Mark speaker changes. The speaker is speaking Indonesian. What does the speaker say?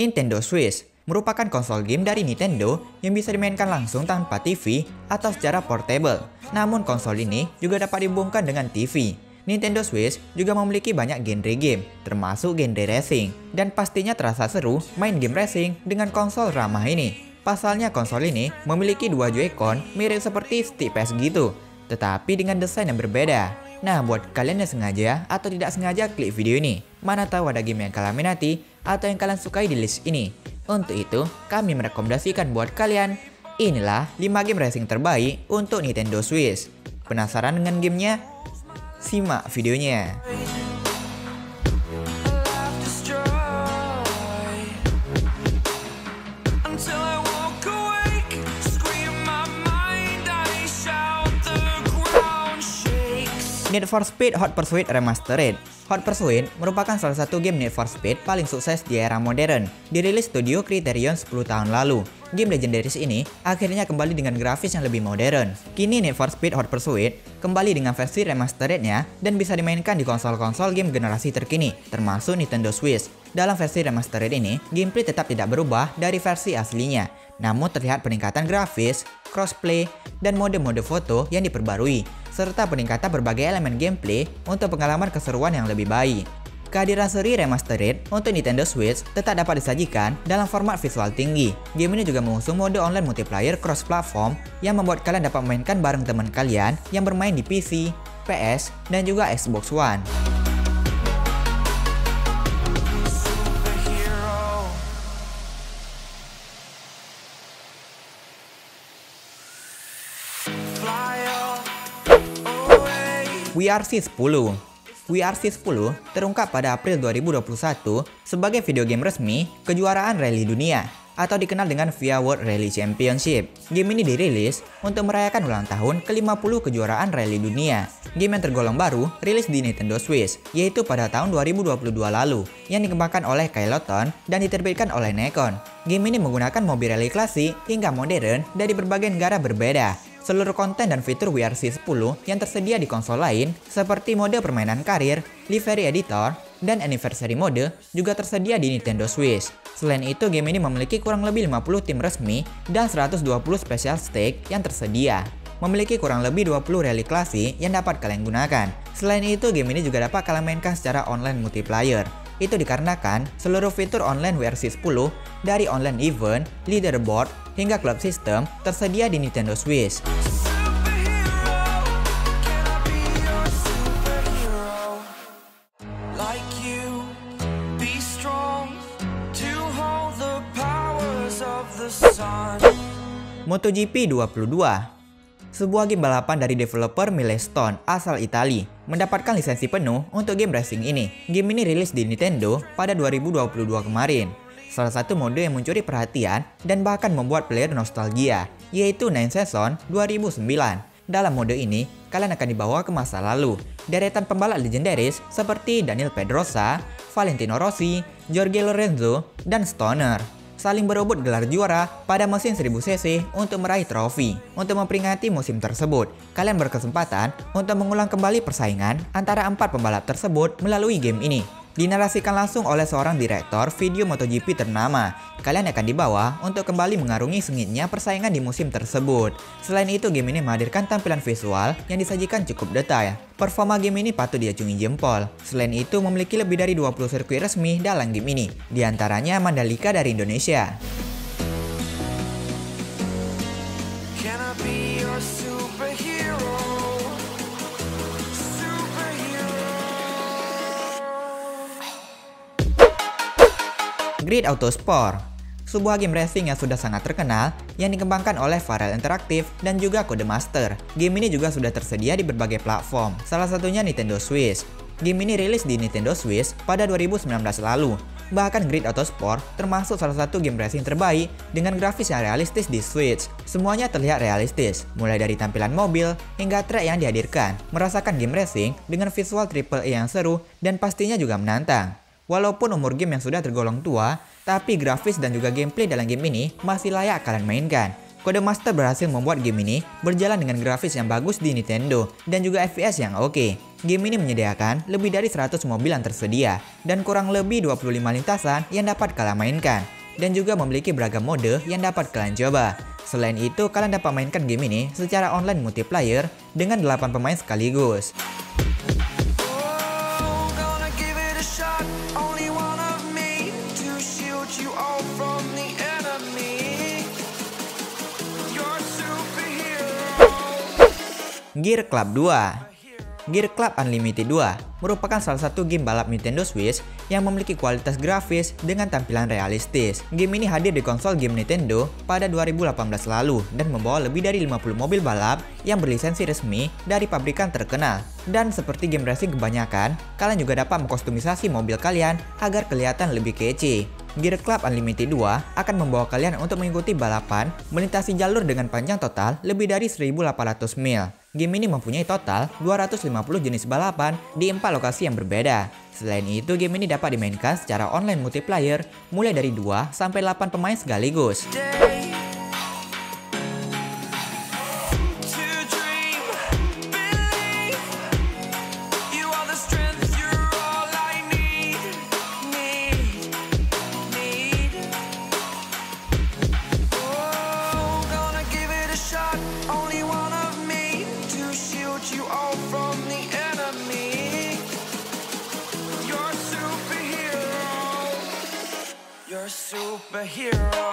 Speaker 1: Nintendo Switch merupakan konsol game dari Nintendo yang bisa dimainkan langsung tanpa TV atau secara portable. Namun konsol ini juga dapat dihubungkan dengan TV. Nintendo Switch juga memiliki banyak genre game, termasuk genre racing, dan pastinya terasa seru main game racing dengan konsol ramah ini. Pasalnya konsol ini memiliki dua Joy-Con mirip seperti stick PS gitu, tetapi dengan desain yang berbeda. Nah, buat kalian yang sengaja atau tidak sengaja klik video ini, mana tahu ada game yang kalian minati atau yang kalian sukai di list ini. Untuk itu, kami merekomendasikan buat kalian, inilah 5 game racing terbaik untuk Nintendo Switch. Penasaran dengan gamenya? Simak videonya. Need for Speed Hot Pursuit Remastered. Hot Pursuit merupakan salah satu game Need for Speed paling sukses di era modern. Dirilis studio Criterion 10 tahun lalu. Game legendaris ini akhirnya kembali dengan grafis yang lebih modern. Kini Need for Speed Hot Pursuit kembali dengan versi remasterednya dan bisa dimainkan di konsol-konsol game generasi terkini, termasuk Nintendo Switch. Dalam versi remastered ini, gameplay tetap tidak berubah dari versi aslinya. Namun terlihat peningkatan grafis, crossplay, dan mode-mode foto yang diperbarui, serta peningkatan berbagai elemen gameplay untuk pengalaman keseruan yang lebih baik. Kehadiran seri remastered untuk Nintendo Switch tetap dapat disajikan dalam format visual tinggi. Game ini juga mengusung mode online multiplayer cross-platform yang membuat kalian dapat memainkan bareng teman kalian yang bermain di PC, PS, dan juga Xbox One. WRC 10. WRC 10 terungkap pada April 2021 sebagai video game resmi kejuaraan rally dunia atau dikenal dengan FIA World Rally Championship. Game ini dirilis untuk merayakan ulang tahun ke-50 kejuaraan rally dunia. Game yang tergolong baru rilis di Nintendo Switch, yaitu pada tahun 2022 lalu, yang dikembangkan oleh Kyloton dan diterbitkan oleh Nikon. Game ini menggunakan mobil rally klasik hingga modern dari berbagai negara berbeda. Seluruh konten dan fitur WRC 10 yang tersedia di konsol lain, seperti mode permainan karir, livery editor, dan anniversary mode juga tersedia di Nintendo Switch. Selain itu, game ini memiliki kurang lebih 50 tim resmi dan 120 special stake yang tersedia. Memiliki kurang lebih 20 rally klasik yang dapat kalian gunakan. Selain itu, game ini juga dapat kalian mainkan secara online multiplayer. Itu dikarenakan seluruh fitur online WRC 10 dari online event, leaderboard, hingga club system tersedia di Nintendo Switch. MotoGP 22. Sebuah game balapan dari developer Milestone asal Italia mendapatkan lisensi penuh untuk game racing ini. Game ini rilis di Nintendo pada 2022 kemarin. Salah satu mode yang mencuri perhatian dan bahkan membuat player nostalgia, yaitu Nine Season 2009. Dalam mode ini, kalian akan dibawa ke masa lalu. Deretan pembalap legendaris seperti Daniel Pedrosa, Valentino Rossi, Jorge Lorenzo, dan Stoner saling berebut gelar juara pada mesin 1000cc untuk meraih trofi. Untuk memperingati musim tersebut, kalian berkesempatan untuk mengulang kembali persaingan antara 4 pembalap tersebut melalui game ini. Dinarasikan langsung oleh seorang direktur video MotoGP ternama. Kalian akan dibawa untuk kembali mengarungi sengitnya persaingan di musim tersebut. Selain itu, game ini menghadirkan tampilan visual yang disajikan cukup detail. Performa game ini patut diacungi jempol. Selain itu, memiliki lebih dari 20 sirkuit resmi dalam game ini, diantaranya Mandalika dari Indonesia. Grid Autosport, sebuah game racing yang sudah sangat terkenal yang dikembangkan oleh Varel Interactive dan juga Codemaster. Game ini juga sudah tersedia di berbagai platform, salah satunya Nintendo Switch. Game ini rilis di Nintendo Switch pada 2019 lalu. Bahkan Grid Autosport termasuk salah satu game racing terbaik dengan grafis yang realistis di Switch. Semuanya terlihat realistis, mulai dari tampilan mobil hingga track yang dihadirkan. Merasakan game racing dengan visual AAA yang seru dan pastinya juga menantang. Walaupun umur game yang sudah tergolong tua, tapi grafis dan juga gameplay dalam game ini masih layak kalian mainkan. Codemaster berhasil membuat game ini berjalan dengan grafis yang bagus di Nintendo dan juga FPS yang oke. Game ini menyediakan lebih dari 100 mobil yang tersedia dan kurang lebih 25 lintasan yang dapat kalian mainkan, dan juga memiliki beragam mode yang dapat kalian coba. Selain itu, kalian dapat mainkan game ini secara online multiplayer dengan 8 pemain sekaligus. Gear Club 2. Gear Club Unlimited 2 merupakan salah satu game balap Nintendo Switch yang memiliki kualitas grafis dengan tampilan realistis. Game ini hadir di konsol game Nintendo pada 2018 lalu dan membawa lebih dari 50 mobil balap yang berlisensi resmi dari pabrikan terkenal. Dan seperti game racing kebanyakan, kalian juga dapat mengkostumisasi mobil kalian agar kelihatan lebih kece. Gear Club Unlimited 2 akan membawa kalian untuk mengikuti balapan melintasi jalur dengan panjang total lebih dari 1800 mil. Game ini mempunyai total 250 jenis balapan di 4 lokasi yang berbeda. Selain itu, game ini dapat dimainkan secara online multiplayer mulai dari 2 sampai 8 pemain sekaligus.
Speaker 2: Superhero.